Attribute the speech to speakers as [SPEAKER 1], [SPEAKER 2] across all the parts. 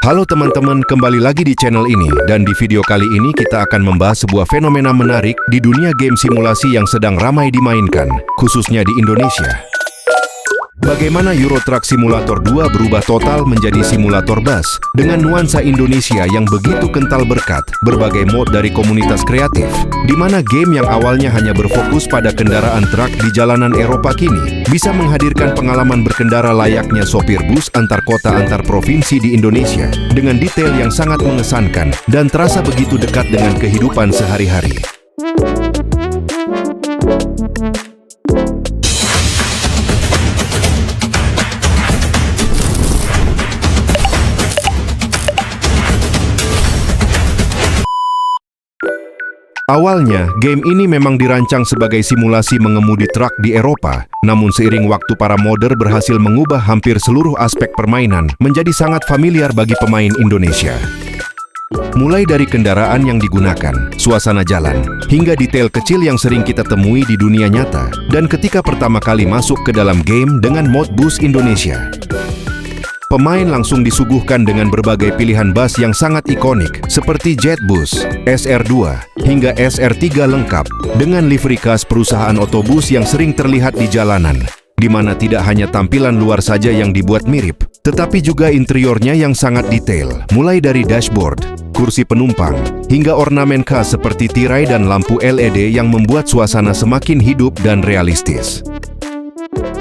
[SPEAKER 1] Halo teman-teman, kembali lagi di channel ini, dan di video kali ini kita akan membahas sebuah fenomena menarik di dunia game simulasi yang sedang ramai dimainkan, khususnya di Indonesia. Bagaimana Euro Truck Simulator 2 berubah total menjadi simulator bus dengan nuansa Indonesia yang begitu kental berkat berbagai mod dari komunitas kreatif, di mana game yang awalnya hanya berfokus pada kendaraan truk di jalanan Eropa kini bisa menghadirkan pengalaman berkendara layaknya sopir bus antar kota antar provinsi di Indonesia dengan detail yang sangat mengesankan dan terasa begitu dekat dengan kehidupan sehari-hari. Awalnya, game ini memang dirancang sebagai simulasi mengemudi truk di Eropa, namun seiring waktu para modder berhasil mengubah hampir seluruh aspek permainan menjadi sangat familiar bagi pemain Indonesia. Mulai dari kendaraan yang digunakan, suasana jalan, hingga detail kecil yang sering kita temui di dunia nyata, dan ketika pertama kali masuk ke dalam game dengan mod bus Indonesia. Pemain langsung disuguhkan dengan berbagai pilihan bus yang sangat ikonik seperti Jetbus, SR2, hingga SR3 lengkap dengan livery khas perusahaan otobus yang sering terlihat di jalanan, di mana tidak hanya tampilan luar saja yang dibuat mirip, tetapi juga interiornya yang sangat detail, mulai dari dashboard, kursi penumpang, hingga ornamen khas seperti tirai dan lampu LED yang membuat suasana semakin hidup dan realistis.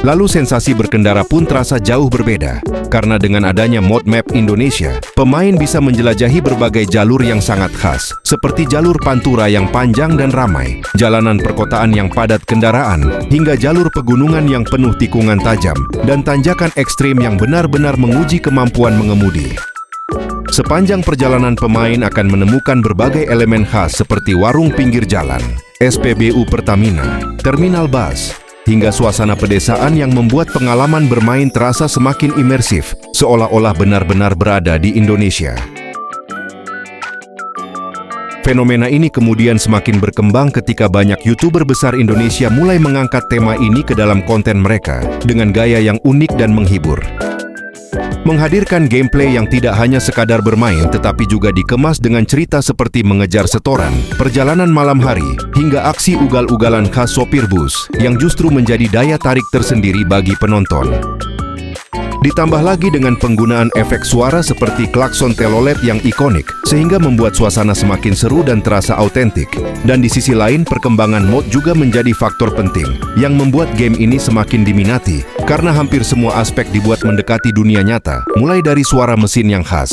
[SPEAKER 1] Lalu sensasi berkendara pun terasa jauh berbeda, karena dengan adanya mod map Indonesia, pemain bisa menjelajahi berbagai jalur yang sangat khas, seperti jalur pantura yang panjang dan ramai, jalanan perkotaan yang padat kendaraan, hingga jalur pegunungan yang penuh tikungan tajam, dan tanjakan ekstrim yang benar-benar menguji kemampuan mengemudi. Sepanjang perjalanan pemain akan menemukan berbagai elemen khas seperti warung pinggir jalan, SPBU Pertamina, terminal bus, hingga suasana pedesaan yang membuat pengalaman bermain terasa semakin imersif, seolah-olah benar-benar berada di Indonesia. Fenomena ini kemudian semakin berkembang ketika banyak YouTuber besar Indonesia mulai mengangkat tema ini ke dalam konten mereka dengan gaya yang unik dan menghibur. Menghadirkan gameplay yang tidak hanya sekadar bermain tetapi juga dikemas dengan cerita seperti mengejar setoran, perjalanan malam hari, hingga aksi ugal-ugalan khas sopir bus yang justru menjadi daya tarik tersendiri bagi penonton. Ditambah lagi dengan penggunaan efek suara seperti klakson telolet yang ikonik, sehingga membuat suasana semakin seru dan terasa autentik. Dan di sisi lain, perkembangan mod juga menjadi faktor penting, yang membuat game ini semakin diminati, karena hampir semua aspek dibuat mendekati dunia nyata, mulai dari suara mesin yang khas,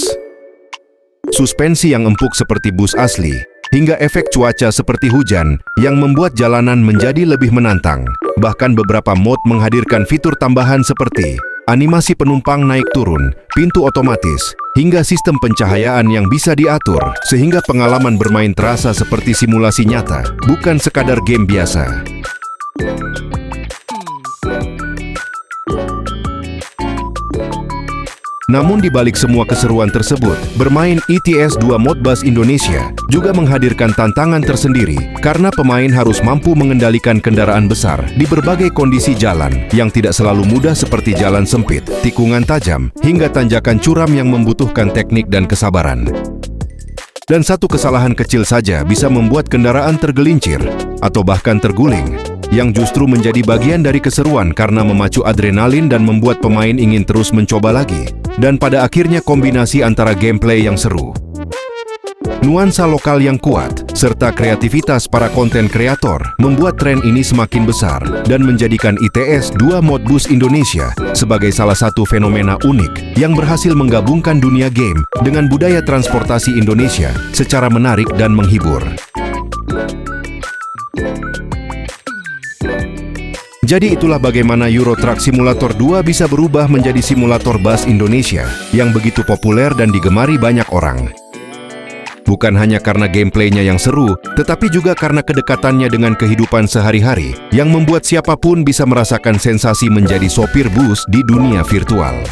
[SPEAKER 1] suspensi yang empuk seperti bus asli, hingga efek cuaca seperti hujan, yang membuat jalanan menjadi lebih menantang. Bahkan beberapa mod menghadirkan fitur tambahan seperti animasi penumpang naik turun, pintu otomatis, hingga sistem pencahayaan yang bisa diatur, sehingga pengalaman bermain terasa seperti simulasi nyata, bukan sekadar game biasa. Namun di balik semua keseruan tersebut, bermain ETS2 Mod Bus Indonesia juga menghadirkan tantangan tersendiri karena pemain harus mampu mengendalikan kendaraan besar di berbagai kondisi jalan yang tidak selalu mudah seperti jalan sempit, tikungan tajam, hingga tanjakan curam yang membutuhkan teknik dan kesabaran. Dan satu kesalahan kecil saja bisa membuat kendaraan tergelincir atau bahkan terguling, yang justru menjadi bagian dari keseruan karena memacu adrenalin dan membuat pemain ingin terus mencoba lagi. Dan pada akhirnya kombinasi antara gameplay yang seru, nuansa lokal yang kuat, serta kreativitas para konten kreator membuat tren ini semakin besar dan menjadikan ETS2 Mod Bus Indonesia sebagai salah satu fenomena unik yang berhasil menggabungkan dunia game dengan budaya transportasi Indonesia secara menarik dan menghibur. Jadi itulah bagaimana Euro Truck Simulator 2 bisa berubah menjadi simulator bus Indonesia yang begitu populer dan digemari banyak orang. Bukan hanya karena gameplaynya yang seru, tetapi juga karena kedekatannya dengan kehidupan sehari-hari yang membuat siapapun bisa merasakan sensasi menjadi sopir bus di dunia virtual.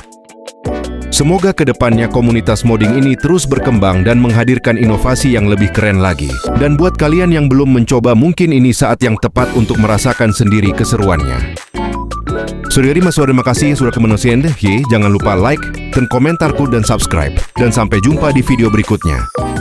[SPEAKER 1] Semoga kedepannya komunitas modding ini terus berkembang dan menghadirkan inovasi yang lebih keren lagi. Dan buat kalian yang belum mencoba, mungkin ini saat yang tepat untuk merasakan sendiri keseruannya. Terima kasih sudah kemenosian deh. Jangan lupa like dan komentarku dan subscribe. Dan sampai jumpa di video berikutnya.